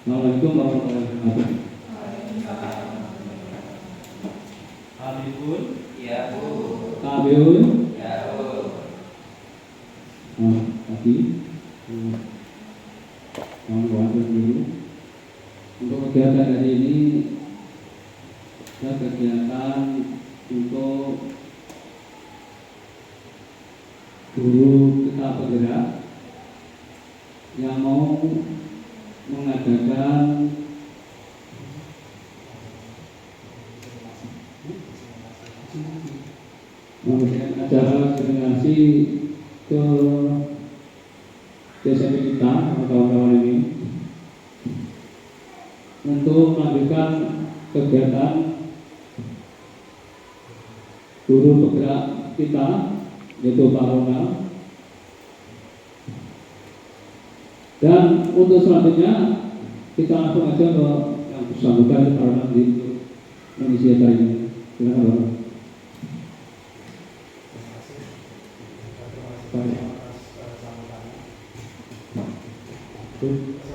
Assalamualaikum warahmatullahi wabarakatuh. Habibun, ya Bu. Kabul. Ya Bu. Tadi kawan-kawan dulu untuk kegiatan hari ini ada kegiatan untuk guru kita bergerak yang mau mengadakan acara koordinasi ke SMP kita atau kawan-kawan ini untuk melanjutkan kegiatan guru bergerak kita yaitu Pak Ronald. Dan untuk selanjutnya kita langsung aja ke yang bersangkutan Pak Ronald di mengisi acara ini. Silakan Pak.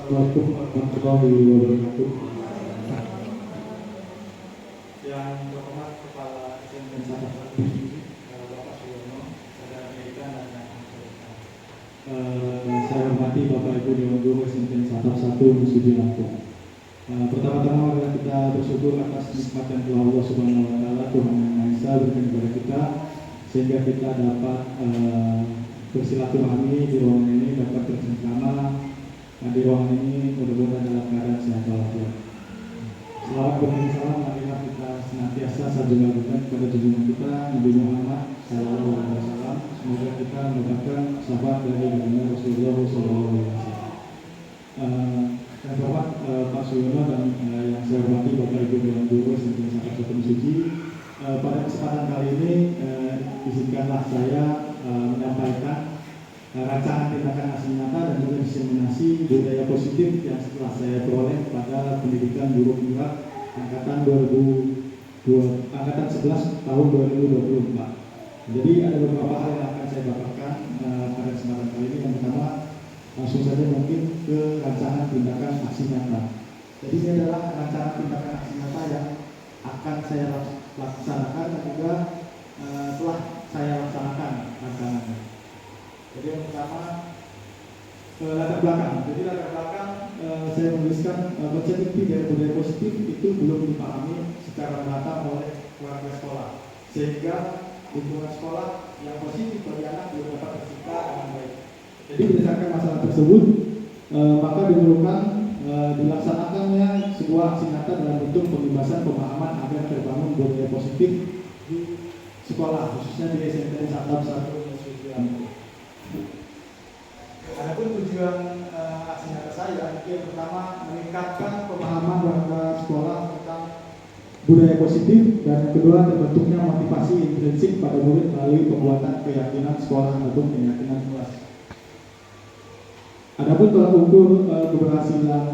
Assalamualaikum warahmatullahi wabarakatuh. Yang terhormat Kepala SMP 1 Bapak Suyono, Saudara Amerika dan saya hormati Bapak Ibu Dewan Guru SMP 1 Musidi Lampung. Pertama-tama adalah kita bersyukur atas nikmat yang telah Allah Subhanahu Wa Taala Tuhan Yang Maha Esa berikan kepada kita sehingga kita dapat bersilaturahmi di ruangan ini, dapat bersama di ruangan ini mudah-mudahan dalam keadaan sehat walafiat. Selawat dan salam marilah kita senantiasa sanjungan kepada junjungan kita Nabi Muhammad Sallallahu Alaihi Wasallam. Semoga kita mendapatkan sahabat dari baginda Rasulullah Sallallahu Alaihi Wasallam. Yang terhormat Pak Suyono dan yang saya hormati Bapak Ibu Dewan Guru SMP 1 Suci. Pada kesempatan kali ini izinkanlah saya menyampaikan rancangan tindakan aksi nyata dan juga diseminasi budaya positif yang setelah saya peroleh pada pendidikan guru penggerak angkatan 11 tahun 2024. Jadi ada beberapa hal yang akan saya paparkan pada kesempatan kali ini. Yang pertama, langsung saja mungkin ke rancangan tindakan aksi nyata. Jadi ini adalah rancangan tindakan aksi nyata yang akan saya laksanakan dan juga telah saya laksanakan rancangannya. Jadi yang pertama latar belakang. Jadi latar belakang saya menuliskan konsep inti dari budaya positif itu belum dipahami secara merata oleh keluarga sekolah, sehingga lingkungan sekolah yang positif bagi anak belum dapat tercipta dengan baik. Jadi berdasarkan masalah tersebut maka diperlukan dilaksanakannya sebuah aksi nyata dalam bentuk pembebasan pemahaman agar terbangun budaya positif di sekolah, khususnya di SMP 1 Musidi Lampung. Adapun tujuan aksi nyata saya yang pertama meningkatkan pemahaman warga sekolah tentang budaya positif dan yang kedua terbentuknya motivasi intrinsik pada murid melalui pembuatan keyakinan sekolah ataupun keyakinan kelas. Adapun tolak ukur keberhasilan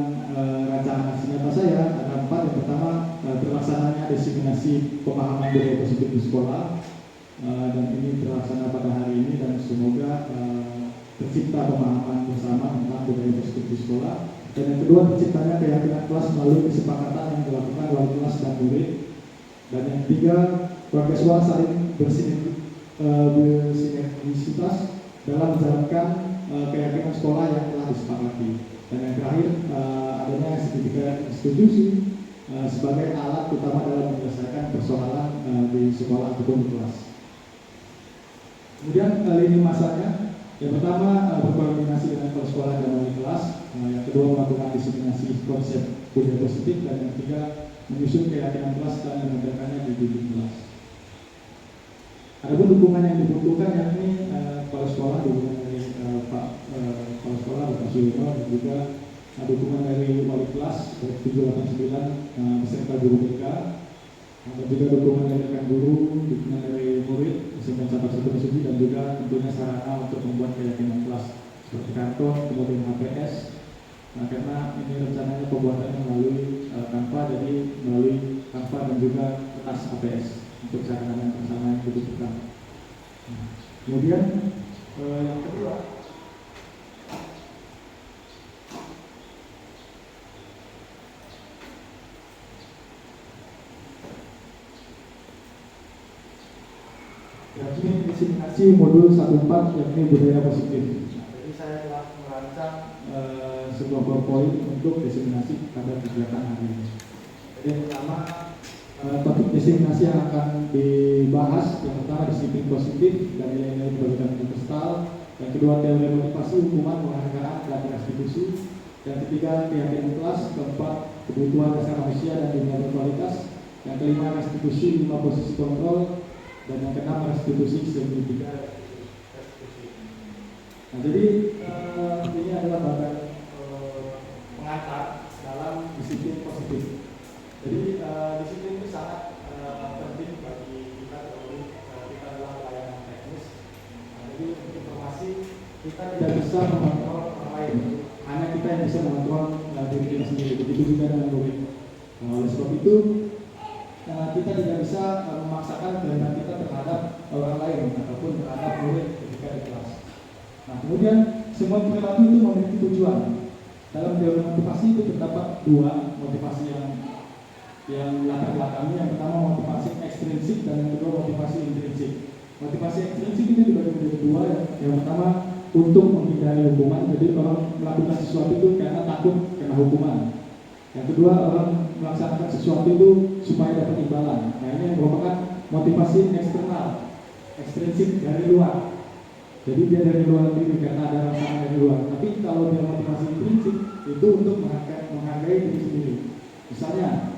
rancangan aksi nyata saya ada 4. Yang pertama terlaksananya diseminasi pemahaman budaya positif di sekolah dan ini terlaksana pada hari ini dan semoga tercipta pemahaman bersama tentang budaya positif di sekolah. Dan yang kedua terciptanya keyakinan kelas melalui kesepakatan yang dilakukan wali kelas dan murid. Dan yang ketiga keluarga sekolah saling bersinergisitas dalam menjalankan keyakinan sekolah yang telah disepakati. Dan yang terakhir adanya sertifikat institusi sebagai alat utama dalam menyelesaikan persoalan di sekolah ataupun di kelas. Kemudian lini masanya, yang pertama berkoordinasi dengan kepala sekolah dan wali kelas, yang kedua melakukan diseminasi konsep budaya positif, dan yang ketiga menyusun keyakinan kelas dan menegakkannya di dinding kelas. Adapun dukungan yang dibutuhkan yakni kepala sekolah, dukungan dari kepala sekolah Bapak Suyono, dan juga dukungan dari wali kelas 789 beserta guru BK, dan juga dukungan dari rekan guru, dukungan dari murid SMP 1 Suci, dan juga tentunya sarana untuk membuat keyakinan kelas seperti karton, kemudian HPS. Nah, karena ini rencananya pembuatannya melalui Canva, jadi melalui Canva dan juga kertas HPS untuk sarana yang bersama yang dibutuhkan. Kemudian yang kedua insiminasi modul 14 yakni budaya positif. Nah, jadi saya telah merancang sebuah PowerPoint untuk diseminasi pada kegiatan hari ini. Jadi yang pertama topik diseminasi yang akan dibahas, yang pertama disiplin positif dan nilai-nilai kebajikan universal, yang kedua teori motivasi, hukuman, penghargaan, dan restitusi, yang ketiga keyakinan kelas, keempat kebutuhan dasar manusia dan dunia berkualitas, yang kelima restitusi 5 posisi kontrol, dan yang keenam restitusi signifikan restitusi. Nah, jadi ini adalah bagian pengantar dalam disiplin positif. Jadi disiplin itu sangat penting bagi kita, terlebih kita adalah pelayanan teknis. Nah, jadi untuk informasi, kita tidak bisa mengontrol orang lain, hanya kita yang bisa mengontrol diri kita sendiri. Begitu juga dengan murid. Nah, oleh sebab itu kita tidak bisa memaksakan kehendak kita terhadap orang lain ataupun terhadap murid ketika di kelas. Nah, kemudian semua perilaku itu memiliki tujuan. Dalam teori motivasi itu terdapat dua motivasi yang latar belakangnya. Yang pertama motivasi ekstrinsik dan yang kedua motivasi intrinsik. Motivasi ekstrinsik itu dibagi menjadi dua. Yang pertama untuk menghindari hukuman, jadi orang melakukan sesuatu itu karena takut kena hukuman. Yang kedua, orang melaksanakan sesuatu itu supaya dapat imbalan. Nah, ini yang merupakan motivasi eksternal, ekstrinsik dari luar. Jadi dia dari luar diri karena ada rasa dari luar. Tapi kalau dia motivasi intrinsik itu untuk menghargai diri sendiri. Misalnya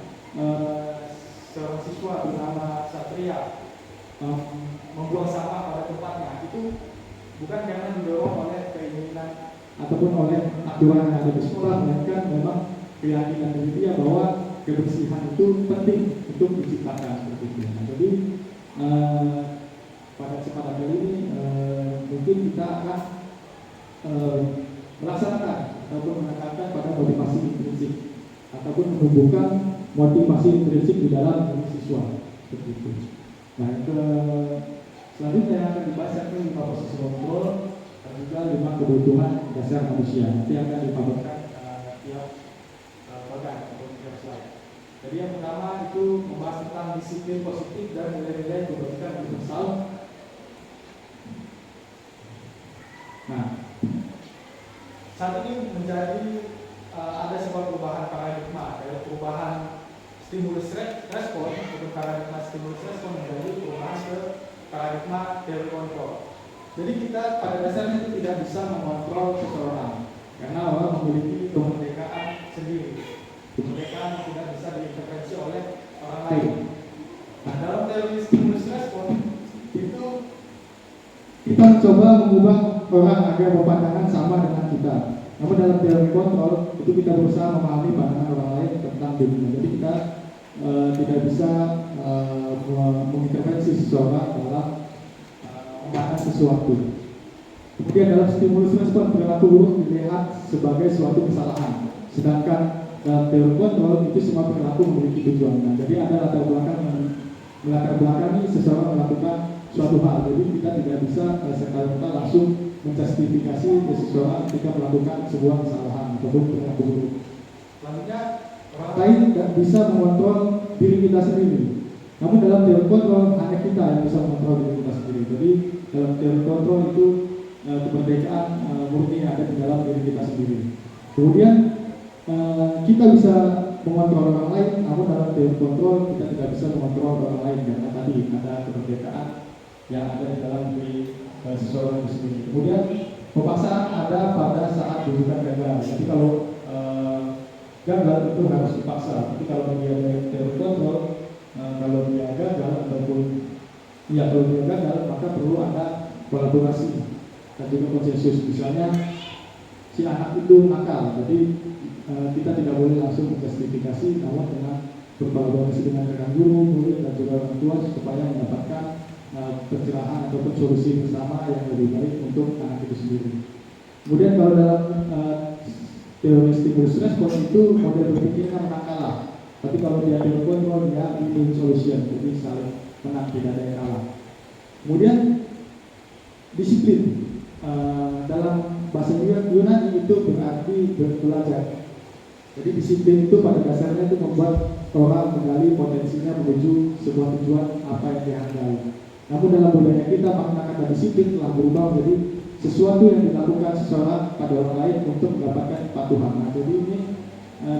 seorang siswa bernama Satria membuang sampah pada tempatnya, itu bukan karena didorong oleh keinginan ataupun oleh aturan yang ada di sekolah, melainkan memang keyakinan diri dia bahwa kebersihan itu penting untuk diciptakan seperti itu. Nah, jadi pada kesempatan kali ini mungkin kita akan melaksanakan ataupun menekankan pada motivasi intrinsik ataupun menumbuhkan motivasi intrinsik di dalam diri siswa seperti itu. Nah, selanjutnya yang akan dibahas yakni 5 posisi kontrol dan juga 5 kebutuhan dasar manusia. Nanti akan dipaparkan tiap bagian atau tiap slide. Jadi yang pertama itu membahas tentang disiplin positif dan nilai-nilai kebajikan universal. Nah, saat ini menjadi ada sebuah perubahan paradigma, yaitu perubahan stimulus respon untuk paradigma stimulus respon menjadi perubahan ke paradigma teori kontrol. Jadi kita pada dasarnya itu tidak bisa mengontrol seseorang karena orang memiliki kemerdekaan sendiri. Kemerdekaan tidak bisa diintervensi oleh orang lain. Nah, dalam teori stimulus respon itu kita coba mengubah orang agar berpandangan sama dengan kita. Namun dalam teori kontrol itu kita berusaha memahami pandangan orang lain tentang dirinya. Jadi kita tidak bisa mengintervensi seseorang dalam memandang sesuatu. Kemudian dalam stimulus respon perilaku buruk dilihat sebagai suatu kesalahan. Sedangkan dalam teori kontrol itu semua perilaku memiliki tujuan. Nah, jadi ada latar belakangi seseorang melakukan suatu hal. Jadi kita tidak bisa serta-merta langsung menjustifikasi seseorang ketika melakukan sebuah kesalahan ataupun perilaku buruk. Selanjutnya, orang lain tidak bisa mengontrol diri kita sendiri. Namun dalam teori kontrol hanya kita yang bisa mengontrol diri kita sendiri. Jadi dalam teori kontrol itu kemerdekaan murni ada di dalam diri kita sendiri. Kemudian kita bisa mengontrol orang lain, namun dalam teori kontrol kita tidak bisa mengontrol orang lain karena tadi ada kemerdekaan yang ada di dalam diri seseorang itu sendiri. Kemudian pemaksaan ada pada saat rujukan gagal. Jadi kalau gagal itu harus dipaksa. Tapi kalau dia dari teori kontrol, kalau dia gagal ataupun kalau dia gagal, maka perlu ada kolaborasi dan juga konsensus. Misalnya si anak itu nakal, jadi kita tidak boleh langsung menjustifikasi, namun dengan berkolaborasi dengan rekan guru, murid dan juga orang tua supaya mendapatkan pencerahan ataupun solusi bersama yang lebih baik untuk anak itu sendiri. Kemudian kalau dalam teori stimulus respon itu model berpikirnya menang kalah. Tapi kalau dia teori kontrol dia win solution, jadi saling menang, tidak ada yang kalah. Kemudian disiplin dalam bahasa Yunani itu berarti belajar. Jadi disiplin itu pada dasarnya itu membuat orang menggali potensinya menuju sebuah tujuan apa yang dihargai. Namun dalam budaya kita makna kata disiplin telah berubah menjadi sesuatu yang dilakukan seseorang pada orang lain untuk mendapatkan kepatuhan. Nah, jadi ini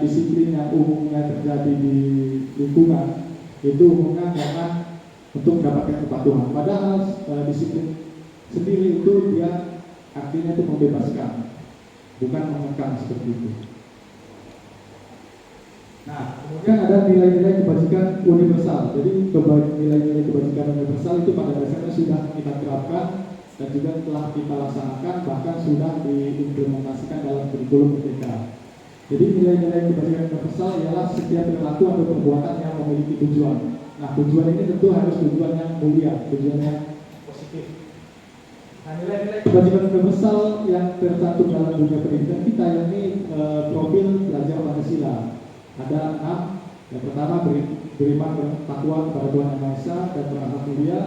disiplin yang umumnya terjadi di lingkungan itu umumnya karena untuk mendapatkan kepatuhan. Padahal disiplin sendiri itu dia artinya itu membebaskan, bukan mengekang seperti itu. Nah, kemudian ada nilai-nilai kebajikan universal. Jadi nilai-nilai kebajikan universal itu pada dasarnya sudah kita terapkan dan juga telah kita laksanakan, bahkan sudah diimplementasikan dalam kurikulum merdeka. Jadi nilai-nilai kebajikan universal ialah setiap perilaku atau perbuatan yang memiliki tujuan. Nah, tujuan ini tentu harus tujuan yang mulia, tujuan yang positif. Nah, nilai-nilai kebajikan universal yang tercantum dalam dunia pendidikan kita yakni profil belajar Pancasila. Ada 6. Yang pertama, beriman bertakwa kepada Tuhan Yang Maha Esa dan berakhlak mulia,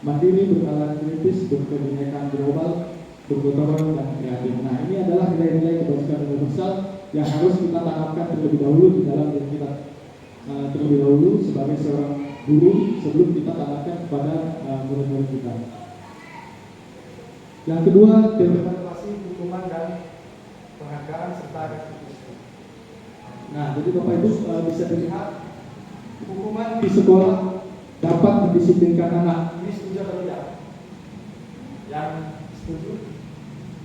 mandiri, bernalar kritis, berkebinekaan global, bergotong dan kreatif. Nah, ini adalah nilai-nilai kebajikan universal yang harus kita tanamkan terlebih dahulu di dalam diri kita terlebih dahulu sebagai seorang guru sebelum kita tanamkan kepada murid-murid kita. Yang kedua, demokratisasi hukuman dan penghargaan serta restitusi. Nah, jadi Bapak Ibu bisa dilihat hukuman di sekolah dapat mendisiplinkan anak. Ini setuju atau tidak? Yang setuju?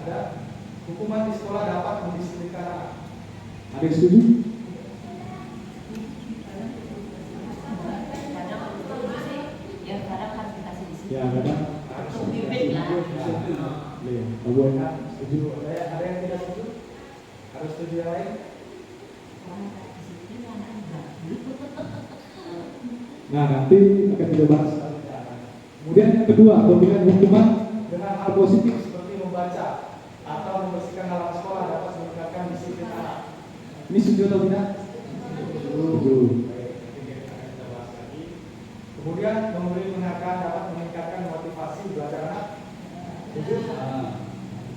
Ada? Hukuman di sekolah dapat mendisiplinkan anak. Ada yang setuju? Ya, kadang harus setuju. Ada yang tidak setuju? Harus setuju yang lain? Nah, nanti akan kita bahas. Kemudian yang kedua, pemberian hukuman dengan hal positif seperti membaca atau membersihkan halaman sekolah dapat meningkatkan disiplin anak. Ini setuju atau tidak? Setuju. Kemudian memberi penghargaan dapat meningkatkan motivasi belajar anak. Setuju?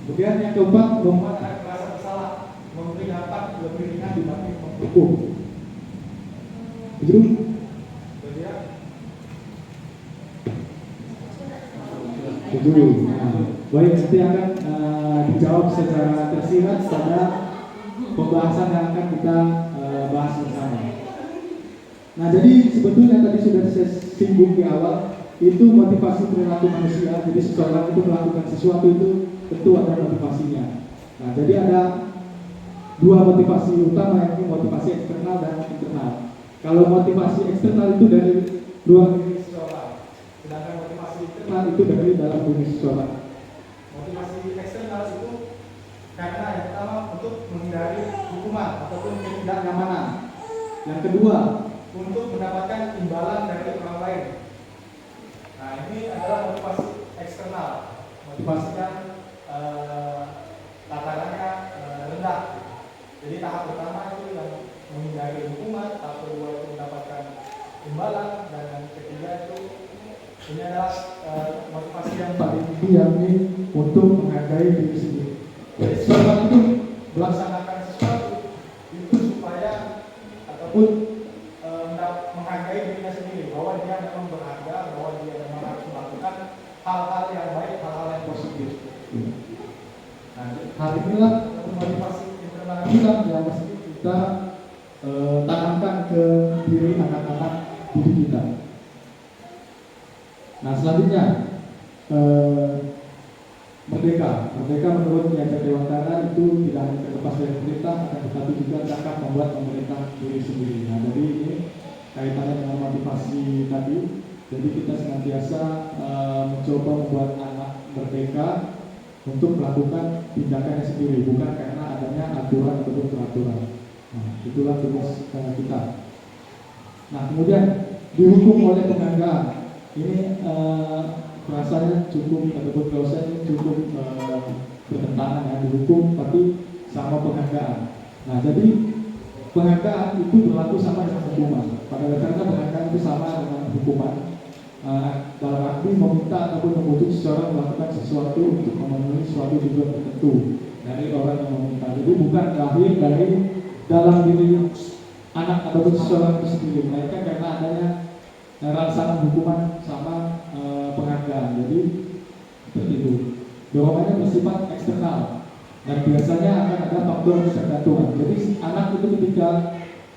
Kemudian yang keempat, membuat anak merasa bersalah, memberi dapat lebih ringan dibanding menghukum. Setuju? Setuju. Nah, baik, nanti akan dijawab secara tersirat pada pembahasan yang akan kita bahas bersama. Nah, jadi sebetulnya tadi sudah saya singgung di awal, itu motivasi perilaku manusia. Jadi seseorang itu melakukan sesuatu itu tentu ada motivasinya. Nah, jadi ada dua motivasi utama, yaitu motivasi eksternal dan internal. Kalau motivasi eksternal itu dari luar diri seseorang, sedangkan motivasi internal itu dari dalam diri seseorang. Motivasi eksternal itu karena yang pertama untuk menghindari hukuman ataupun ketidaknyamanan. Yang kedua, untuk mendapatkan imbalan dari orang lain. Nah, ini adalah motivasi eksternal. Motivasinya tatarannya rendah. Jadi tahap pertama itu yang menghindari hukuman, tahap kedua itu mendapatkan imbalan, dan yang ketiga itu ini adalah motivasi yang paling tinggi, yakni untuk menghargai diri sendiri. Jadi seorang itu melaksanakan sesuatu itu supaya ataupun menghargai dirinya sendiri, bahwa dia memang berharga, bahwa dia memang harus melakukan hal-hal yang baik, hal-hal yang positif. Nah, hal inilah motivasi internal yang mesti kita tanamkan ke diri anak-anak didik kita. Nah, selanjutnya Merdeka menurut Ki Hajar Dewantara itu tidak hanya terlepas dari pemerintah, akan tetapi juga cakap membuat pemerintah diri sendiri. Nah, jadi ini kaitannya dengan motivasi tadi. Jadi kita senantiasa mencoba membuat anak merdeka untuk melakukan tindakannya sendiri, bukan karena adanya aturan ataupun peraturan. Nah, itulah tugas kita. Nah, kemudian dihukum oleh penghargaan. Ini rasanya cukup ataupun proses cukup bertentangan ya, dihukum tapi sama penghargaan. Nah, jadi penghargaan itu berlaku sama dengan hukuman. Pada dasarnya penghargaan itu sama dengan hukuman. Dalam arti meminta ataupun menuntut seseorang melakukan sesuatu untuk memenuhi suatu tujuan tertentu dari orang yang meminta. Jadi bukan lahir dari dalam diri anak ataupun seseorang itu sendiri, melainkan karena adanya rangsangan hukuman sama penghargaan. Jadi seperti itu. Dorongannya bersifat eksternal dan biasanya akan ada faktor tergantung. Jadi anak itu ketika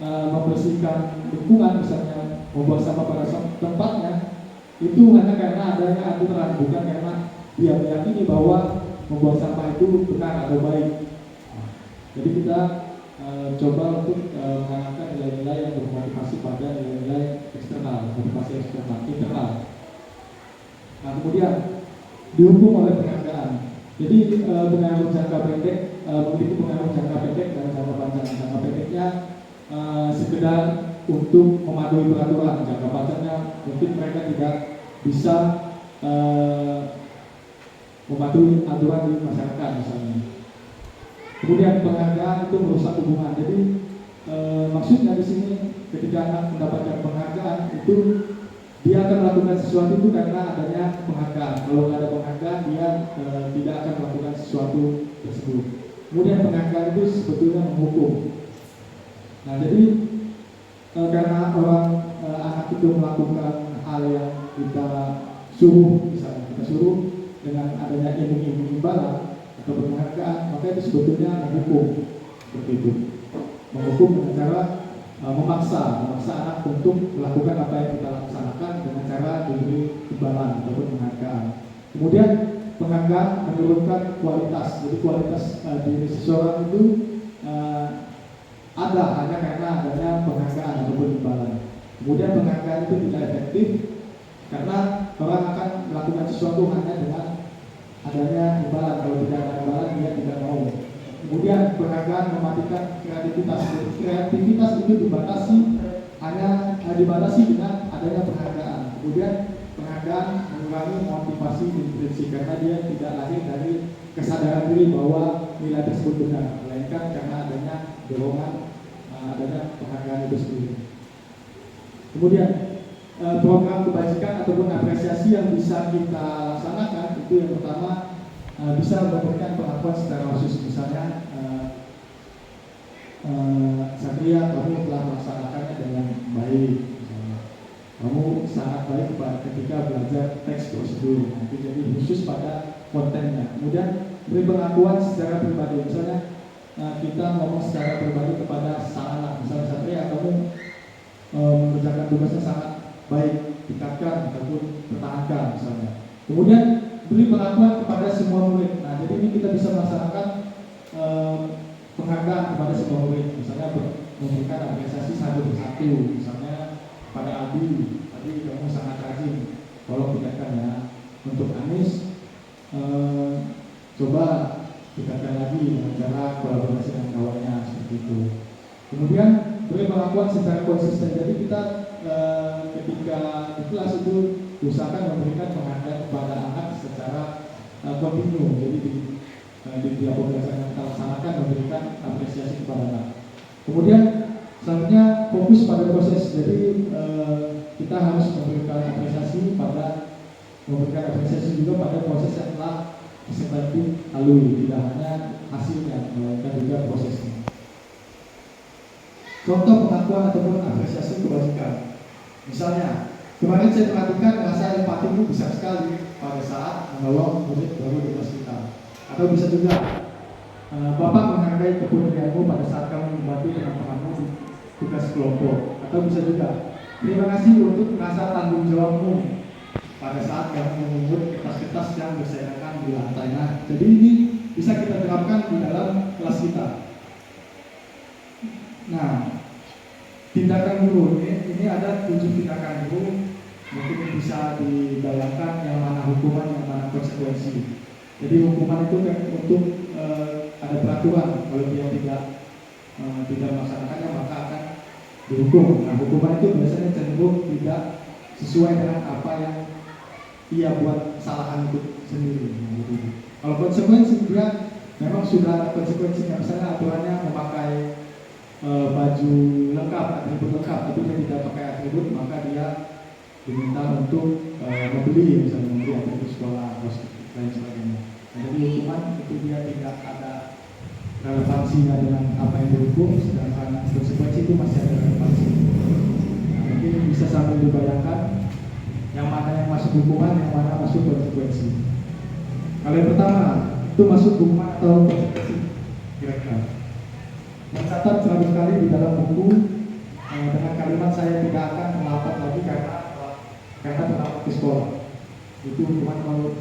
membersihkan lingkungan, misalnya membuang sampah pada tempatnya, itu hanya karena adanya aturan, bukan karena dia meyakini bahwa membuang sampah itu benar atau baik. Jadi kita coba untuk menanamkan nilai-nilai yang bermotivasi pada nilai-nilai eksternal, motivasi eksternal, internal. Nah, kemudian dihukum oleh penghargaan. Jadi pengaruh jangka pendek, memiliki pengaruh jangka pendek dan jangka panjang. Jangka pendeknya sekedar untuk mematuhi peraturan. Jangka panjangnya mungkin mereka tidak bisa mematuhi aturan di masyarakat misalnya. Kemudian penghargaan itu merusak hubungan. Jadi maksudnya di sini ketika anak mendapatkan penghargaan itu dia akan melakukan sesuatu itu karena adanya penghargaan. Kalau nggak ada penghargaan dia tidak akan melakukan sesuatu tersebut. Kemudian penghargaan itu sebetulnya menghukum. Nah jadi karena anak itu melakukan hal yang kita suruh, misalnya kita suruh dengan adanya iming-iming imbalan atau penghargaan, maka itu sebetulnya menghukum, seperti itu. Menghukum dengan cara memaksa anak untuk melakukan apa yang kita laksanakan dengan cara diberi imbalan ataupun penghargaan. Kemudian penghargaan menurunkan kualitas. Jadi kualitas diri seseorang itu ada hanya karena adanya penghargaan ataupun imbalan. Kemudian penghargaan itu tidak efektif karena orang akan melakukan sesuatu hanya dengan adanya imbalan. Kalau tidak ada imbalan dia tidak mau. Kemudian penghargaan mematikan kreativitas. Kreativitas itu dibatasi dengan adanya penghargaan. Kemudian penghargaan mengurangi motivasi intrinsik karena dia tidak lahir dari kesadaran diri bahwa nilai tersebut benar, melainkan karena adanya dorongan, adanya penghargaan itu sendiri. Kemudian program kebajikan ataupun apresiasi yang bisa kita laksanakan itu yang pertama bisa memberikan pengakuan secara khusus. Misalnya Satria, kamu telah melaksanakannya dengan baik, misalnya. Kamu sangat baik ketika belajar teks prosedur. Itu jadi khusus pada kontennya. Kemudian beri pengakuan secara pribadi. Misalnya kita ngomong secara pribadi kepada sang anak, misalnya Satria, kamu mengerjakan tugasnya sangat baik, tingkatkan ataupun pertahankan misalnya. Kemudian beri pengakuan kepada semua murid. Nah, jadi ini kita bisa melaksanakan penghargaan kepada semua murid. Misalnya memberikan apresiasi satu persatu. Misalnya pada Adi kamu sangat rajin, tolong tingkatkan ya. Untuk Anis, coba tingkatkan lagi dengan cara kolaborasi dengan kawannya, seperti itu. Kemudian beri pengakuan secara konsisten. Jadi kita ketika di kelas itu usahakan memberikan penghargaan kepada anak secara kontinu. Jadi di tiap pembelajaran yang kita laksanakan memberikan apresiasi kepada anak. Kemudian selanjutnya fokus pada proses. Jadi kita harus memberikan apresiasi juga pada proses yang telah kita lalui, tidak hanya hasilnya, melainkan juga prosesnya. Contoh pengakuan ataupun apresiasi kebajikan. Misalnya, kemarin saya perhatikan rasa empatimu besar sekali pada saat menolong murid baru di kelas kita. Atau bisa juga, Bapak menghargai kepedulianmu pada saat kamu membantu teman-temanmu di tugas kelompok. Atau bisa juga, terima kasih untuk rasa tanggung jawabmu pada saat kamu memungut kertas-kertas yang berserakan di lantai. Nah, jadi ini bisa kita terapkan di dalam kelas kita. Nah, tindakan guru ini ada 7 tindakan guru, mungkin bisa dibayangkan yang mana hukuman, yang mana konsekuensi. Jadi hukuman itu kan untuk ada peraturan, kalau dia tidak melaksanakannya maka akan dihukum. Nah, hukuman itu biasanya cenderung tidak sesuai dengan apa yang ia buat kesalahan itu sendiri. Kalau konsekuensi dia memang sudah ada konsekuensinya. Misalnya aturannya memakai baju lengkap, atribut lengkap, tapi dia tidak pakai atribut, maka dia diminta untuk membeli, misalnya membeli atribut sekolah, dan sebagainya. Nah, jadi hukuman itu dia tidak ada relevansinya dengan apa yang dihukum, sedangkan konsekuensi itu masih ada relevansi. Nah, mungkin bisa sambil dibayangkan hukuman, yang mana masuk konsekuensi. Kalau yang pertama itu masuk hukuman atau konsekuensi, kira-kira. Mencatat 100 kali di dalam buku dengan kalimat saya tidak akan melapat lagi karena terlambat ke sekolah. Itu hukuman atau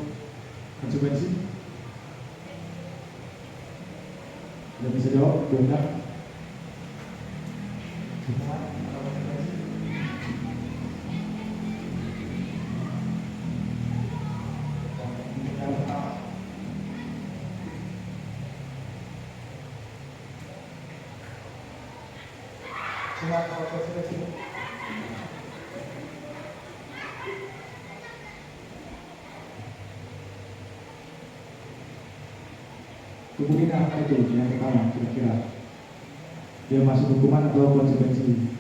konsekuensi? Tidak bisa jawab, benar. Hukuman atau konsekuensi? Yang pertama. Cuma kalau konsekuensi. Kemudian apa itu yang pertama kira-kira? Dia masuk hukuman atau konsekuensi?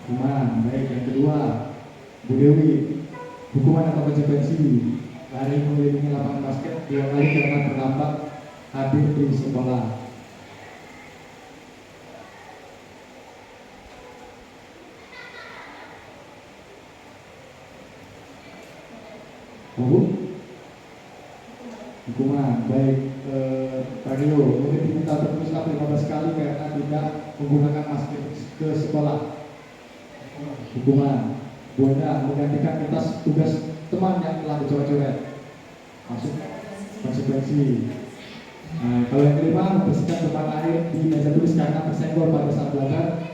Hukuman. Baik, yang kedua, Bu Dewi, hukuman atau konsekuensi? Lari mengelilingi lapangan basket 2 kali karena terlambat hadir di sekolah. Hukuman. Baik, Radio mungkin diminta terus 15 kali karena tidak menggunakan masker ke sekolah. Hukuman. Bunda menggantikan kertas tugas teman yang telah dicoret-coret. Masuk konsekuensi. Nah, kalau yang kelima, membersihkan tempat air di meja tulis karena tersenggol pada saat belajar.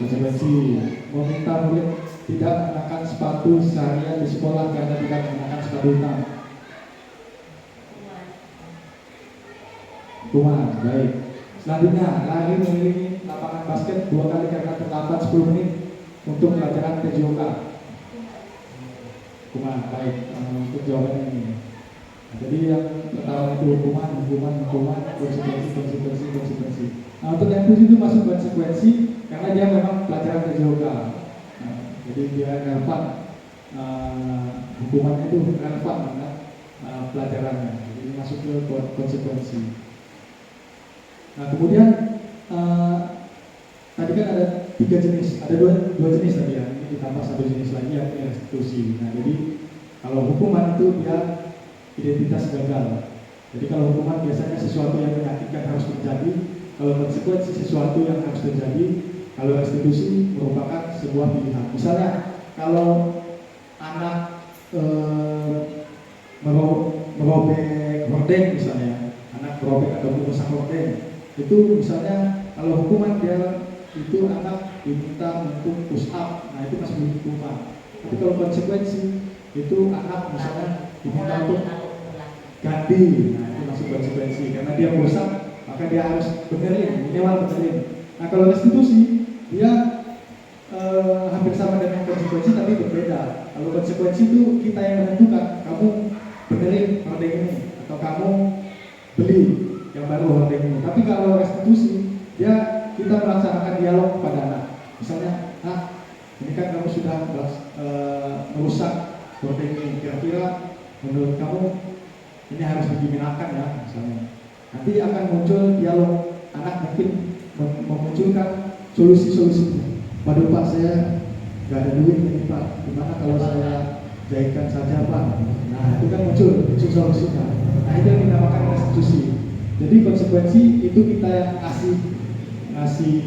Konsekuensi. Meminta murid tidak menggunakan sepatu seharian di sekolah karena tidak menggunakan sepatu hitam. Hukuman. Baik. Selanjutnya, lari mengelilingi lapangan basket 2 kali karena terlambat 10 menit untuk pelajaran TJOK. Hukuman. Baik. Untuk jawaban ini. Nah, jadi yang pertama itu hukuman, konsekuensi. Nah, untuk yang itu masuk konsekuensi karena dia memang pelajaran TJOK. Nah, jadi dia relevan, hukumannya itu relevan dengan pelajarannya. Jadi masuk ke konsekuensi. Nah, kemudian tadi kan ada 3 jenis, ada dua jenis tadi ya. Ini ditambah 1 jenis lagi yang restitusi. Nah, jadi kalau hukuman itu dia identitas gagal. Jadi kalau hukuman biasanya sesuatu yang menyakitkan harus terjadi, kalau konsekuensi sesuatu yang harus terjadi, kalau restitusi merupakan sebuah pilihan. Misalnya kalau anak merobek hordeng misalnya, anak merobek atau merusak hordeng, itu misalnya kalau hukuman dia itu anak diminta untuk push up, nah itu masih hukuman. Tapi kalau konsekuensi itu anak misalnya diminta untuk ganti, nah itu masuk konsekuensi karena dia merusak, maka dia harus benerin, minimal benerin. Nah kalau restitusi dia hampir sama dengan konsekuensi tapi berbeda. Kalau konsekuensi itu kita yang menentukan, kamu benerin hordeng ini atau kamu beli yang baru hordeng ini. Tapi kalau restitusi dia kita melaksanakan dialog kepada anak. Misalnya, ini kan kamu sudah merusak hordeng ini, kira-kira menurut kamu ini harus digiminakan ya misalnya. Nanti akan muncul dialog, anak mungkin memunculkan solusi-solusi. Waduh Pak, saya nggak ada duit ini Pak, gimana kalau saya jahitkan saja Pak. Nah itu kan muncul solusinya. Nah itu yang dinamakan restitusi. Jadi konsekuensi itu kita yang ngasih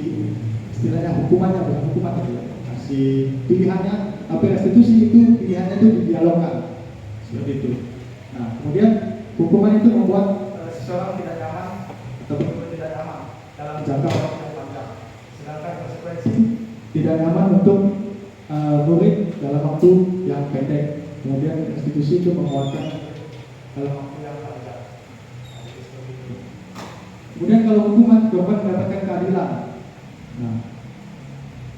istilahnya hukumannya, bukan hukuman itu ya, ngasih pilihannya. Tapi restitusi itu pilihannya itu didialogkan seperti itu. Nah kemudian hukuman itu membuat seseorang tidak nyaman atau benar-benar tidak nyaman dalam jangka waktu yang panjang. Sedangkan konsekuensi tidak nyaman untuk murid dalam waktu yang pendek. Kemudian restitusi itu menguatkan dalam waktu yang panjang. Kemudian kalau hukuman, korban mendapatkan keadilan. Nah,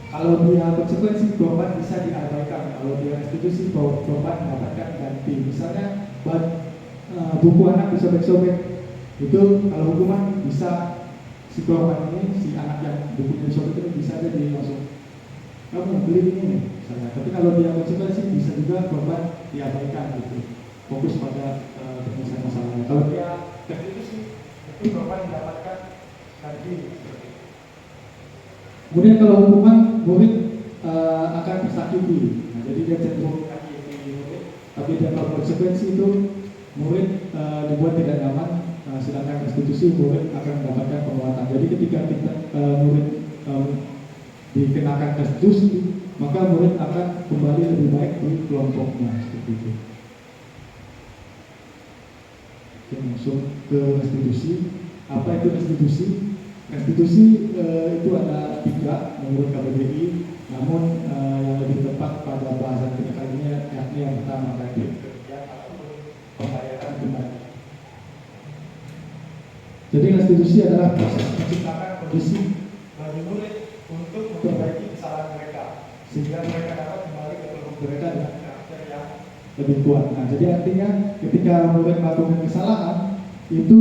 kalau dia konsekuensi, korban bisa diabaikan. Kalau dia restitusi, korban mendapatkan ganti. Misalnya buku anak disobek-sobek, itu kalau hukuman bisa si korban ini, si anak yang bukunya disobek itu bisa aja langsung kamu beli ini misalnya. Tapi kalau dia konsekuensi bisa juga korban diabaikan gitu, fokus pada penyelesaian masalahnya. Kalau dia restitusi, itu korban mendapatkan ganti. Kemudian kalau hukuman, murid akan tersakiti. Nah, jadi dia cenderung menyakiti murid, tapi dia kalau konsekuensi itu murid dibuat tidak nyaman, sedangkan restitusi murid akan mendapatkan penguatan. Jadi ketika kita murid dikenakan restitusi, maka murid akan kembali lebih baik di kelompoknya seperti itu. Oke, masuk ke restitusi. Apa itu restitusi? Restitusi itu ada 3 menurut KBBI, namun yang lebih tepat pada bahasan kita kali ini yakni yang pertama tadi, pembayaran kembali. Jadi restitusi adalah proses menciptakan kondisi bagi murid untuk memperbaiki kesalahan mereka, sehingga mereka dapat kembali ke kelompok mereka dengan karakter yang lebih kuat. Nah, jadi artinya ketika murid melakukan kesalahan itu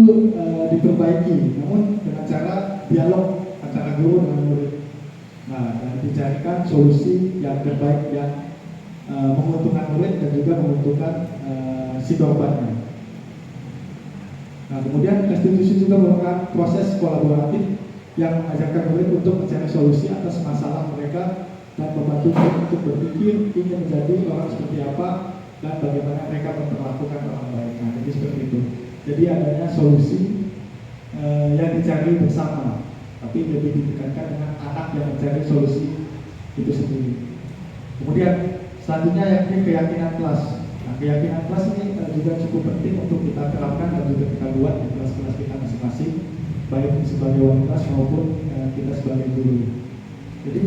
diperbaiki, namun dengan cara dialog antara guru dengan murid. Nah, dan dicarikan solusi yang terbaik yang menguntungkan murid dan juga menguntungkan si korbannya. Nah, kemudian restitusi juga merupakan proses kolaboratif yang mengajarkan murid untuk mencari solusi atas masalah mereka dan membantu murid untuk berpikir ingin menjadi orang seperti apa dan bagaimana mereka memperlakukan orang lain. Nah, jadi seperti itu. Jadi adanya solusi yang dicari bersama, tapi lebih ditekankan dengan anak yang mencari solusi itu sendiri. Kemudian selanjutnya yakni keyakinan kelas. Nah, keyakinan kelas ini juga cukup penting untuk kita terapkan dan juga kita buat di kelas-kelas kita masing-masing, baik sebagai wali kelas maupun kita sebagai guru. Jadi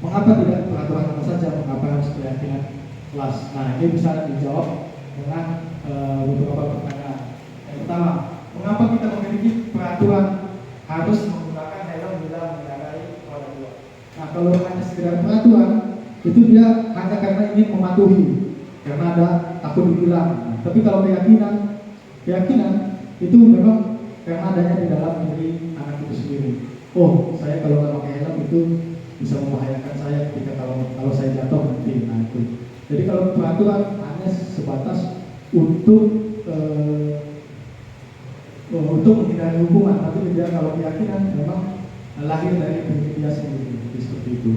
mengapa tidak peraturan apa saja, mengapa harus keyakinan kelas? Nah, ini bisa dijawab dengan beberapa pertanyaan. Yang pertama, mengapa kita memiliki peraturan harus menggunakan helm bila mengendarai roda 2? Nah, kalau hanya sekedar peraturan, itu dia hanya karena ingin mematuhi, karena ada takut ditilang. Nah, tapi kalau keyakinan itu memang karena adanya di dalam diri anak itu sendiri. Oh, saya kalau nggak pakai helm itu bisa membahayakan saya ketika kalau saya jatuh nanti. Nah, itu. Jadi kalau peraturan hanya sebatas untuk menghindari hukuman, tapi dia kalau keyakinan memang lahir dari diri dia sendiri, seperti itu.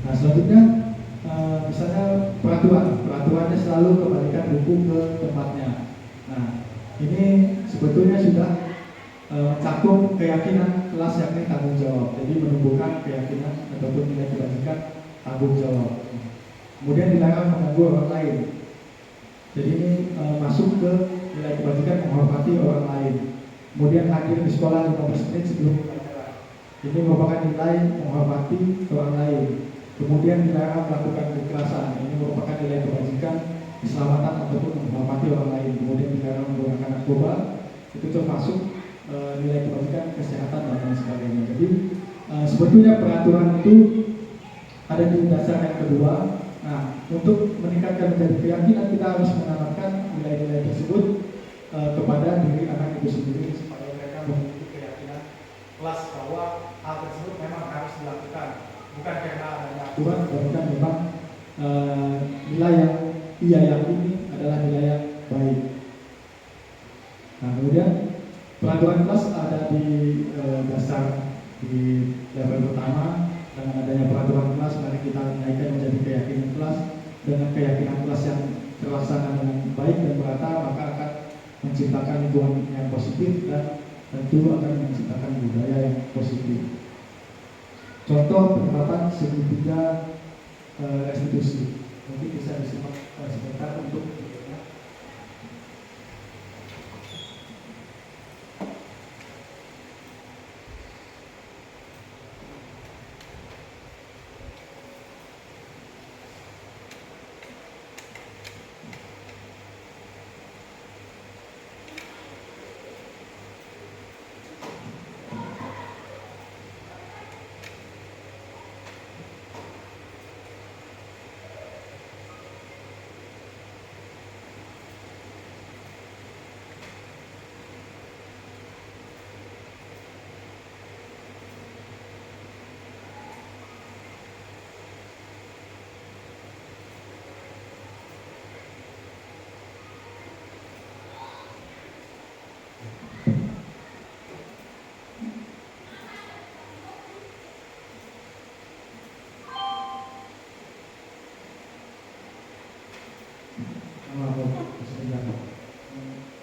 Nah, selanjutnya misalnya peraturannya selalu kembalikan buku ke tempatnya. Nah, ini sebetulnya sudah mencakup keyakinan kelas yakni tanggung jawab. Jadi menumbuhkan keyakinan ataupun nilai kebajikan tanggung jawab. Kemudian dilarang mengganggu orang lain. Jadi ini masuk ke nilai kebajikan menghormati orang lain. Kemudian hadir di sekolah 15 menit sebelum pelajaran. Ini merupakan nilai menghormati orang lain. Kemudian dilarang melakukan kekerasan. Ini merupakan nilai kebajikan keselamatan ataupun menghormati orang lain. Kemudian dilarang menggunakan narkoba. Itu termasuk nilai kebajikan kesehatan dan lain sebagainya. Jadi sebetulnya peraturan itu ada di dasar yang kedua. Nah, untuk meningkatkan menjadi keyakinan kita harus menanamkan nilai-nilai tersebut kepada diri anak itu sendiri supaya mereka memiliki keyakinan kelas bahwa hal tersebut memang harus dilakukan, bukan karena adanya aturan, bahkan memang nilai yang ia yakini adalah nilai yang baik. Nah, kemudian peraturan kelas ada di dasar di level pertama. Dengan adanya peraturan kelas, mari kita naikkan menjadi keyakinan kelas. Dengan keyakinan kelas yang terlaksana dengan baik dan merata, maka akan menciptakan lingkungan yang positif dan tentu akan menciptakan budaya yang positif. Contoh penerapan segitiga restitusi. Mungkin bisa disimak sebentar untuk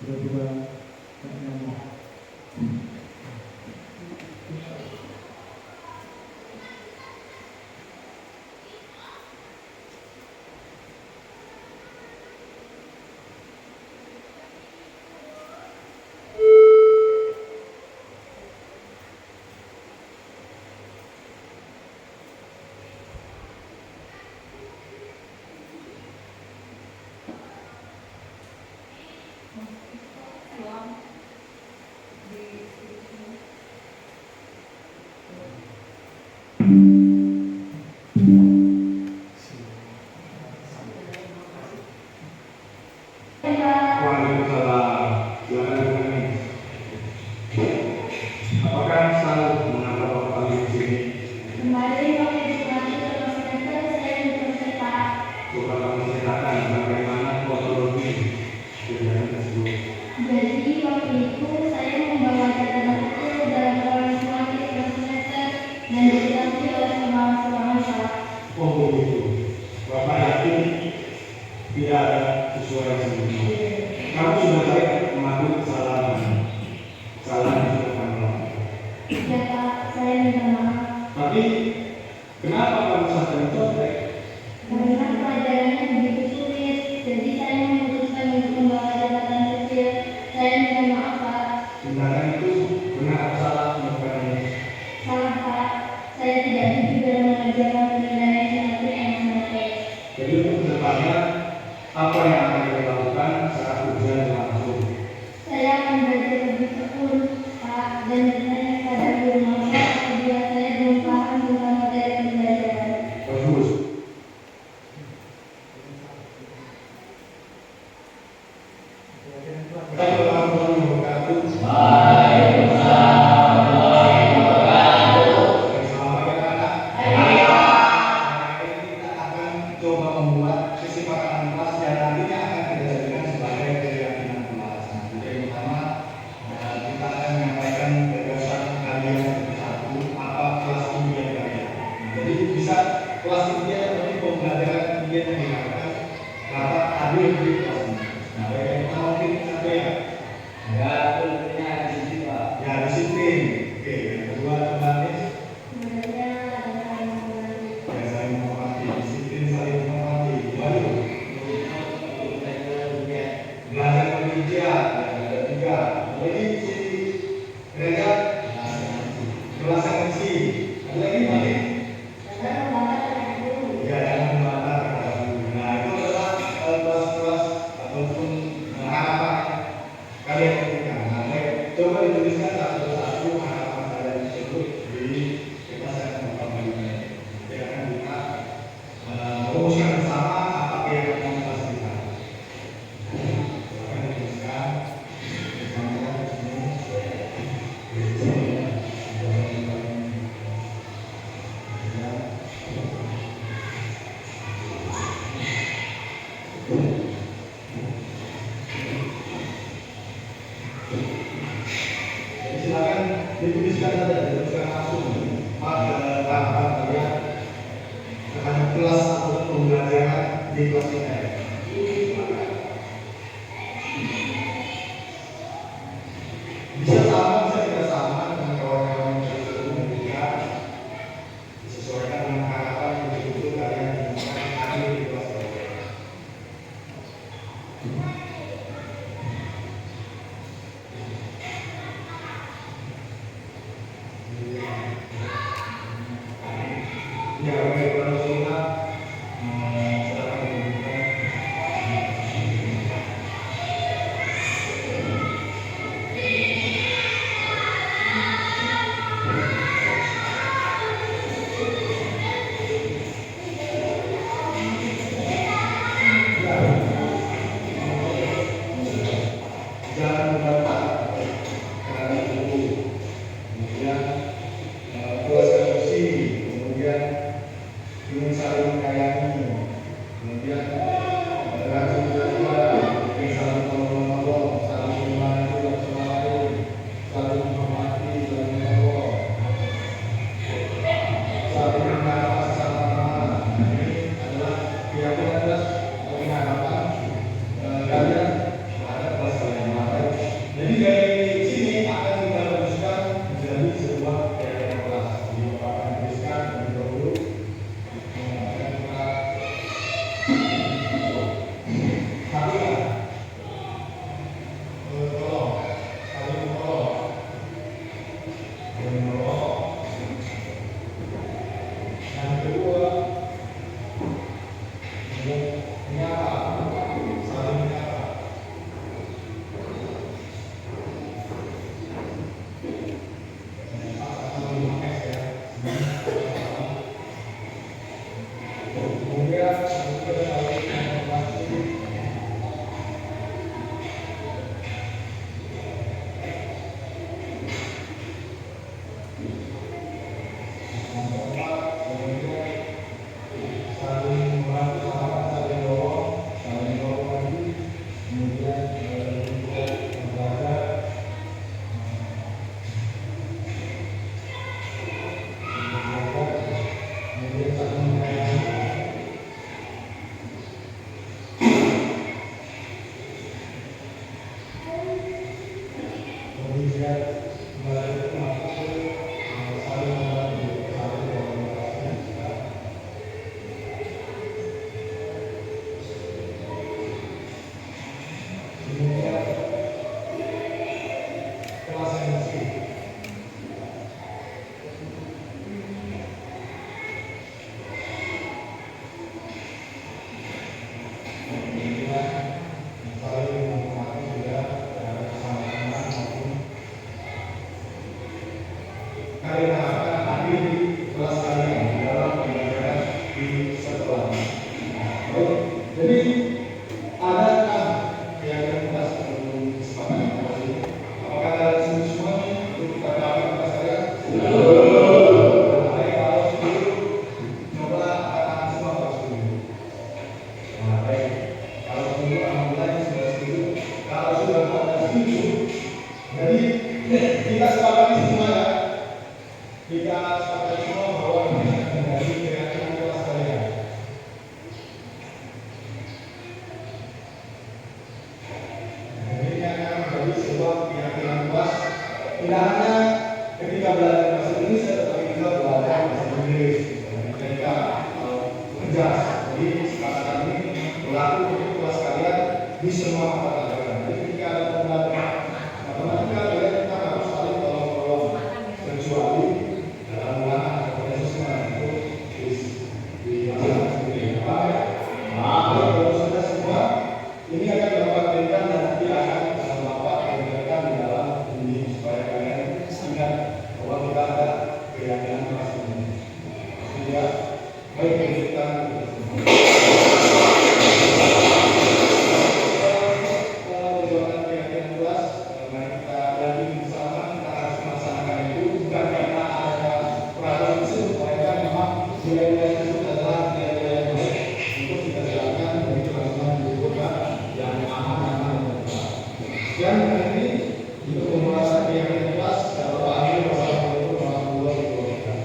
Kira-kira Waalaikumsalam. Silakan Ibu. Apakah selalu mengapa Bapak kami di sini? Kemarin waktu dilatih selama semester saya diproses Pak. Coba kamu ceritakan bagaimana kronologi kejadian tersebut. Jadi waktu itu saya membawa catatan kecil dalam ruangan dilatih selama semester dan dilatih oleh pengawas Pak. Oh begitu. Bapak yakin tidak ada sesuai sebelumnya. Kamu sudah baik mengakui kesalahan yang sudah kamu lakukan. Ya Pak, saya minta maaf. Tapi kenapa kamu sampai mencontek? Karena pelajarannya begitu sulit, jadi saya memutuskan untuk membawa catatan kecil. Saya minta maaf Pak. Tindakan itu benar atau salah menurut kamu? Salah Pak, saya tidak jujur dalam mengerjakan penilaian seperti NSNP. Jadi untuk kedepannya apa yang akan kita lakukan saat ujian berlangsung? Saya akan belajar lebih tekun, Pak, dan bertanya kepada guru masa apabila saya belum paham tentang materi pembelajaran. Bagus. Assalamualaikum warahmatullahi wabarakatuh. Selamat ya anak. Ini kita akan coba membuat kesepakatan kelas yang nantinya akan kita jadikan sebagai keyakinan kelas. Jadi yang pertama kita akan menyampaikan gagasan kalian satu apa kelas impian kalian. Jadi bisa kelas impian seperti pembelajaran impian yang dilakukan Bapak hadir di kelas ini. Nah, yang pertama mungkin satu ya. Ya disiplin. Oke, yang kedua coba nih. Sebenarnya ada saling mengerti. Ya saling menghormati, disiplin saling menghormati. Baru belajar berbicara. Ada tiga. Jadi si mereka kelas yang isi. Ada lagi mati. Saya membakar terhadap guru. Ya jangan membantah terhadap guru. Nah itu adalah kelas-kelas ataupun harapan kalian ketika. Nah baik, coba dituliskan satu-satu harapan kalian tersebut di kertas yang Bapak berikan. Jadi akan kita merumuskan bersama apa yang akan kita lakukan. Silakan dituliskan. Disampaikan di sini. Di sini ya. Jadi silakan dituliskan saja, dituliskan langsung pada harapan kalian terhadap kelas atau pembelajaran di kelas ini. Silakan. Bisa sama, bisa tidak sama dengan kawan-kawan yang sebelumnya juga disesuaikan dengan harapan yang betul-betul kalian inginkan hadir di kelas ini. Ya, baik, kalau sudah silakan diberikan. Jangan membantah terhadap guru, kemudian kelas emosi, kemudian ingin saling menyayangi, kemudian rajin belajar, ingin saling menolong, saling membantu dan sama lain, saling menghormati, saling menolong, saling mengapas sama-sama. Ini adalah keyakinan dan harapan kalian terhadap kelas kalian. Maka Kemudian melalui itu masuk ke saling membantu satu komunikasinya. Kemudian kelas emosi. Kalian akan hadir di kelas kalian di dalam pembelajaran di sekolah. Baik, jadi adakah yang kita sebelum kesempatan kelas ini? Apakah kalian setuju semua untuk kita dapat kelas kalian? Baik, kalau setuju, coba katakan semua kalau setuju. Nah, baik, kalau setuju, alhamdulillah ini sudah setuju. Kalau sudah pada setuju, jadi kita sepakati semua ya. Kita sepakat semua bahwa ini akan menjadi keyakinan kelas kalian. Jadi ini akan menjadi sebuah keyakinan kelas. Tidak hanya ketika belajar bahasa Indonesia, tetapi juga belajar bahasa Inggris. Ketika kerja, jadi sekarang ini berlaku untuk kelas kalian di semua mata pelajaran. Jadi ketika ada pembelajaran matematika, kalian kita harus saling tolong-tolong, kecuali dalam ulangan atau proses itu di masalah sendiri. Kalau sudah semua, ini akan Bapak berikan dan nanti akan Bapak berikan di dalam ini supaya kalian ingat bahwa kita ada keyakinan kelas ini. Sehingga baik kita perjuangan keyakinan kelas, mari kita yakin bersama kita harus melaksanakan itu bukan karena ada peraturan tersebut, melainkan memang nilai-nilai tersebut adalah nilai-nilai yang baik untuk kita jalankan dari teman-teman di kota yang aman dan benar. Dan hari ini untuk pembahasan keyakinan kelas, saya Bapak Amir, wassalamualaikum warahmatullahi wabarakatuh.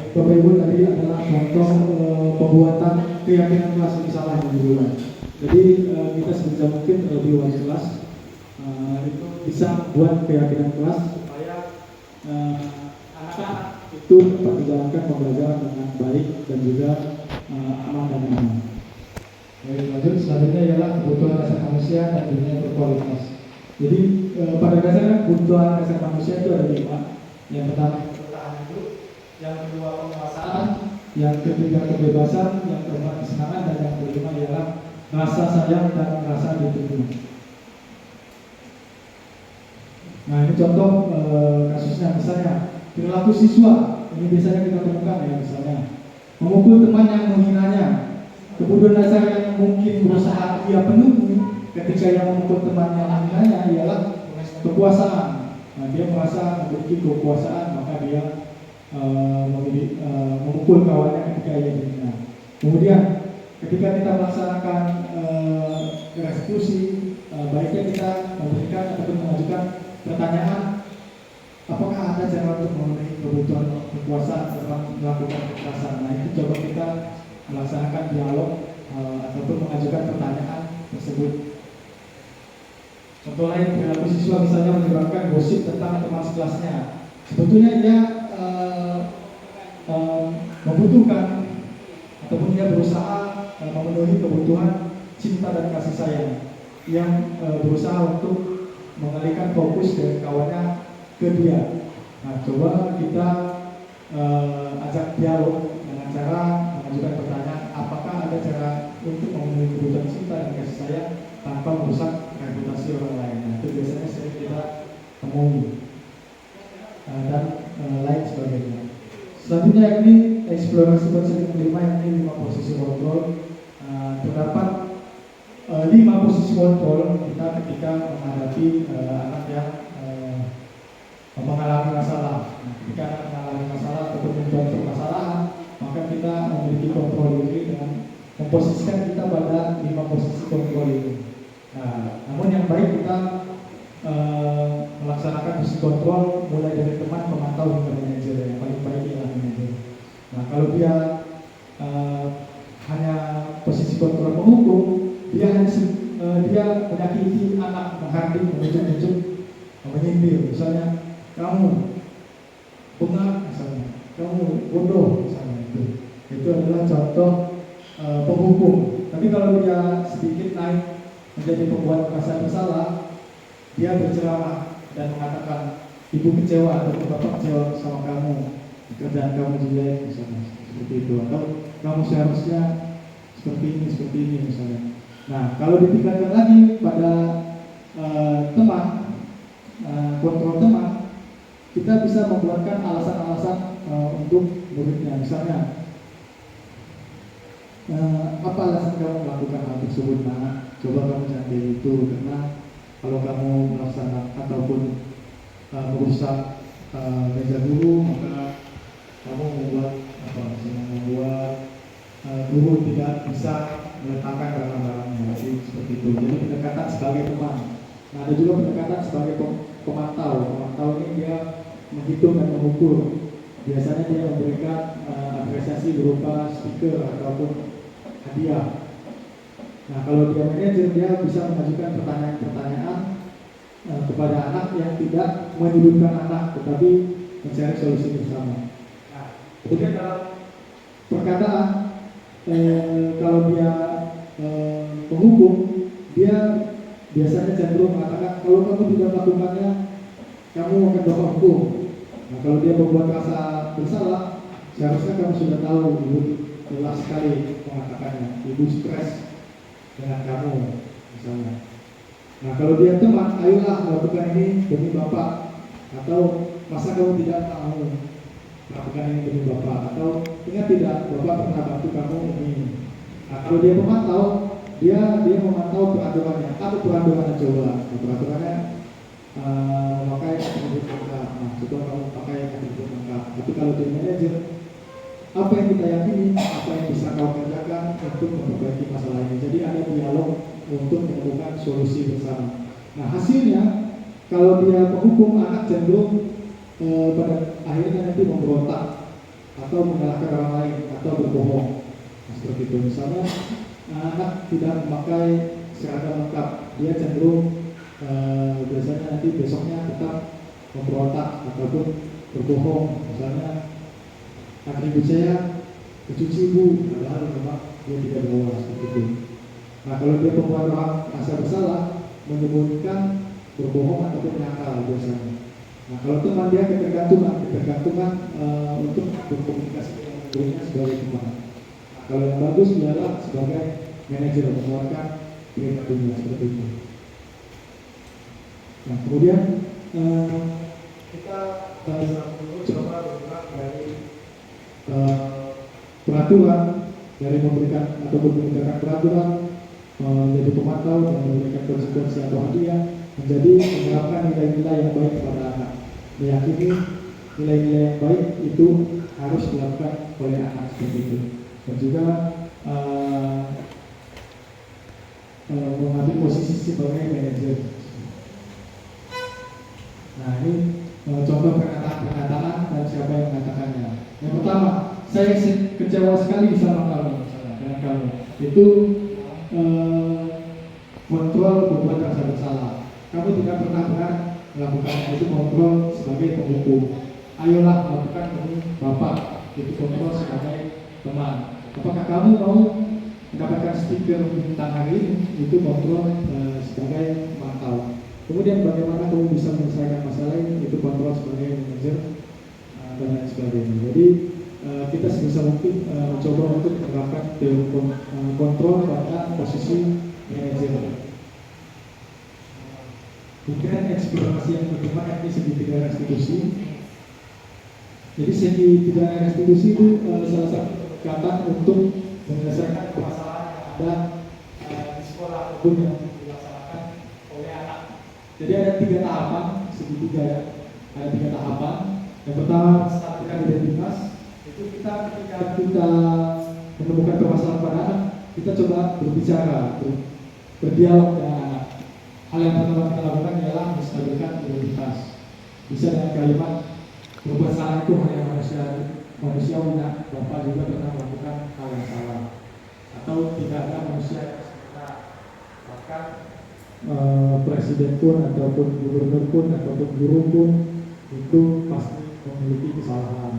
Bapak Ibu, tadi adalah contoh pembuatan keyakinan kelas yang salah yang duluan. Jadi kita sebisa mungkin di luar kelas itu bisa buat keyakinan kelas supaya anak-anak itu dapat menjalankan pembelajaran dengan baik dan juga aman dan nyaman. Baik, lanjut selanjutnya ialah kebutuhan dasar manusia dan dunia berkualitas. Jadi pada dasarnya kebutuhan dasar manusia itu ada 5. Yang pertama kebertahan hidup, yang kedua penguasaan, yang ketiga kebebasan, yang keempat kesenangan, dan yang kelima ialah rasa sayang dan rasa diterima. Nah, ini contoh kasusnya, misalnya perilaku siswa ini biasanya kita temukan ya, misalnya memukul teman yang menghinanya. Kebutuhan dasar yang mungkin berusaha ia penuhi ketika yang memukul teman yang menghinanya ialah kekuasaan. Nah, dia merasa memiliki kekuasaan, maka dia memukul kawannya ketika ia dihina. Kemudian ketika kita melaksanakan restitusi, baiknya kita memberikan ataupun mengajukan pertanyaan, apakah ada cara untuk memenuhi kebutuhan kekuasaan dalam melakukan kekerasan. Nah, itu coba kita melaksanakan dialog ataupun mengajukan pertanyaan tersebut. Contoh lain, perilaku siswa misalnya menyebabkan gosip tentang teman sekelasnya. Sebetulnya dia membutuhkan ataupun dia berusaha memenuhi kebutuhan cinta dan kasih sayang, yang berusaha untuk mengalihkan fokus dari kawannya ke dia. Nah, coba kita ajak dialog dengan cara mengajukan pertanyaan, apakah ada cara untuk memenuhi kebutuhan cinta dan kasih sayang tanpa merusak reputasi orang lain. Nah, itu biasanya sering kita temui dan lain sebagainya. Selanjutnya ini eksplorasi konsep yang kelima, yakni 5 posisi kontrol. Terdapat 5 posisi kontrol kita ketika menghadapi anak yang mengalami masalah. Ketika anak mengalami masalah ataupun mencontoh permasalahan, maka kita memiliki kontrol diri dengan memposisikan kita pada 5 posisi kontrol ini. Namun yang baik kita melaksanakan posisi kontrol mulai dari teman, pemantau hingga manajer. Yang paling baik ialah manajer. Nah, kalau dia hanya posisi kontrol menghukum, dia menyakiti anak, menghardik, menunjuk-nunjuk, menyindir. Misalnya, kamu bengak, misalnya, kamu bodoh, misalnya itu adalah contoh penghukum. Tapi kalau dia sedikit naik menjadi pembuat merasa bersalah, dia berceramah dan mengatakan, ibu kecewa atau bapak kecewa sama kamu, kerjaan kamu jelek, misalnya seperti itu, atau kamu seharusnya seperti ini misalnya. Nah, kalau ditingkatkan lagi pada teman, kontrol teman, kita bisa membuatkan alasan-alasan untuk muridnya. Misalnya, apa alasan kamu melakukan hal tersebut? Nah, coba kamu jangan kayak gitu, karena kalau kamu melaksanakan ataupun merusak meja guru, maka kamu membuat guru tidak bisa meletakkan barang-barangnya. Jadi seperti itu. Jadi pendekatan sebagai teman. Nah, ada juga pendekatan sebagai pemantau. Pemantau ini dia menghitung dan mengukur. Biasanya dia memberikan apresiasi berupa stiker ataupun hadiah. Nah, kalau dia manajer, dia bisa mengajukan pertanyaan-pertanyaan kepada anak yang tidak menyudutkan anak, tetapi mencari solusi bersama. Nah, kemudian dalam perkataan, kalau dia penghukum, dia biasanya cenderung mengatakan, kalau kamu tidak melakukannya, kamu akan bapak hukum. Nah, kalau dia membuat rasa bersalah, seharusnya kamu sudah tahu, ibu jelas sekali mengatakannya, ibu stres dengan kamu, misalnya. Nah, kalau dia teman, ayolah lakukan ini demi bapak, atau masa kamu tidak mau lakukan ini demi bapak, atau ingat tidak, bapak pernah bantu kamu ini. Nah, kalau dia memantau, dia memantau peraturannya. Apa peraturannya coba? Nah, peraturannya memakai atribut lengkap. Nah, coba kamu pakai atribut lengkap. Tapi kalau dia manajer, apa yang kita yakini, apa yang bisa kau kerjakan untuk memperbaiki masalah ini. Jadi ada dialog untuk menemukan solusi bersama. Nah, hasilnya kalau dia menghukum, anak cenderung pada akhirnya nanti memberontak atau menyalahkan orang lain atau berbohong. Nah, seperti itu. Misalnya anak tidak memakai seragam lengkap, dia cenderung biasanya nanti besoknya tetap memberontak ataupun berbohong. Misalnya, atribut saya kecuci bu, padahal memang dia tidak bawa, seperti itu. Nah, kalau dia membuat orang merasa bersalah, menyembunyikan, berbohong ataupun nakal biasanya. Nah, kalau teman dia ketergantungan untuk berkomunikasi dengan gurunya sebagai teman. Nah, kalau yang bagus ialah sebagai manajer mengeluarkan perilakunya seperti itu. Nah, kemudian kita coba bergerak dari peraturan, dari memberikan ataupun menegakkan peraturan, menjadi pemantau dan memberikan konsekuensi atau hadiah, menjadi menerapkan nilai-nilai yang baik kepada anak. Meyakini nilai-nilai yang baik itu harus dilakukan oleh anak seperti itu. Dan juga mengambil posisi sebagai manajer. Nah, ini contoh perkataan dan siapa yang mengatakannya. Yang pertama, saya kecewa sekali sama kamu, dengan kamu. Itu kontrol membuat rasa bersalah. Kamu tidak pernah benar melakukan itu, kontrol sebagai penghukum. Ayolah lakukan demi bapak, itu kontrol sebagai teman. Apakah kamu mau mendapatkan stiker bintang hari ini? Itu kontrol sebagai pemantau. Kemudian bagaimana kamu bisa menyelesaikan masalah ini? Itu kontrol sebagai manajer dan lain sebagainya. Jadi kita sebisa mungkin mencoba untuk menerapkan teori kontrol pada posisi manajer. Kemudian eksplorasi yang kedua, yakni segitiga restitusi. Jadi segi pidana restitusi itu salah satu pendekatan untuk menyelesaikan permasalahan yang ada di sekolah ataupun yang dilaksanakan oleh anak. Jadi ada 3 tahapan, segitiga ya. Ada 3 tahapan. Yang pertama, statuskan identitas. Itu kita ketika kita menemukan permasalahan pada anak, kita coba berbicara, berdialog dengan anak. Hal yang pertama kita lakukan ialah menstabilkan identitas. Bisa dengan kalimat berbuat salah itu hal yang manusiawi, Bapak juga pernah melakukan hal yang salah. Atau tidak ada manusia yang sempurna. Bahkan presiden pun ataupun gubernur pun ataupun guru pun itu pasti memiliki kesalahan.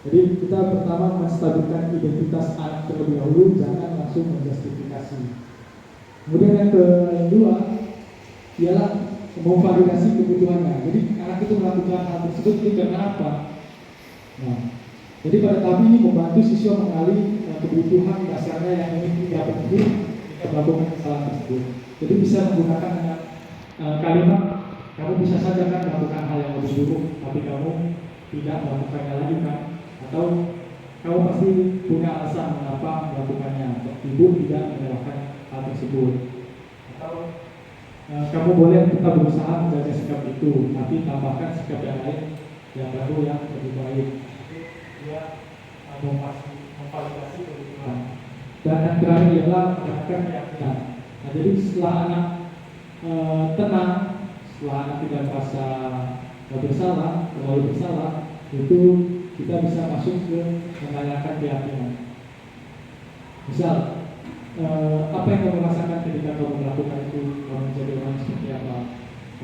Jadi kita pertama menstabilkan identitas anak terlebih dahulu, jangan langsung menjustifikasi. Kemudian yang kedua ialah memvalidasi kebutuhannya. Jadi anak itu melakukan hal tersebut itu karena apa? Nah, jadi pada tahap ini membantu siswa mengenali kebutuhan dasarnya yang ingin dia penuhi ketika melakukan kesalahan tersebut. Jadi bisa menggunakan kalimat, kamu bisa saja kan melakukan hal yang lebih buruk, tapi kamu tidak melakukannya lagi kan? Atau kamu pasti punya alasan mengapa melakukannya. Ibu tidak menyalahkan hal tersebut. Atau kamu boleh tetap berusaha menjaga sikap itu, tapi tambahkan sikap yang lain yang baru yang lebih baik. Dia memvalidasi kebutuhan. Dan yang terakhir ialah meningkatkan keyakinan. Nah, jadi setelah anak tenang, setelah anak tidak merasa bersalah, terlalu bersalah, itu kita bisa masuk ke menanyakan keyakinan. Misal, apa yang kamu rasakan ketika kamu melakukan itu? Kamu menjadi orang seperti apa?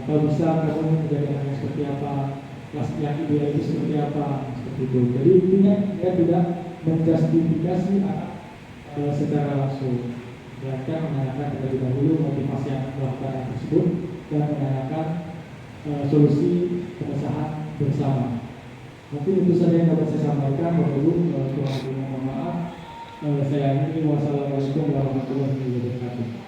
Atau bisa kamu menjadi orang yang seperti apa? Kelas yang ideal itu seperti apa? Seperti itu. Jadi intinya dia tidak menjustifikasi anak secara langsung, melainkan menanyakan terlebih dahulu motivasi anak melakukan hal tersebut dan menanyakan solusi pengesahan bersama. Mungkin itu saja yang dapat saya sampaikan. Bapak Ibu, kurang lebih mohon maaf. Saya akhiri. Wassalamualaikum warahmatullahi wabarakatuh.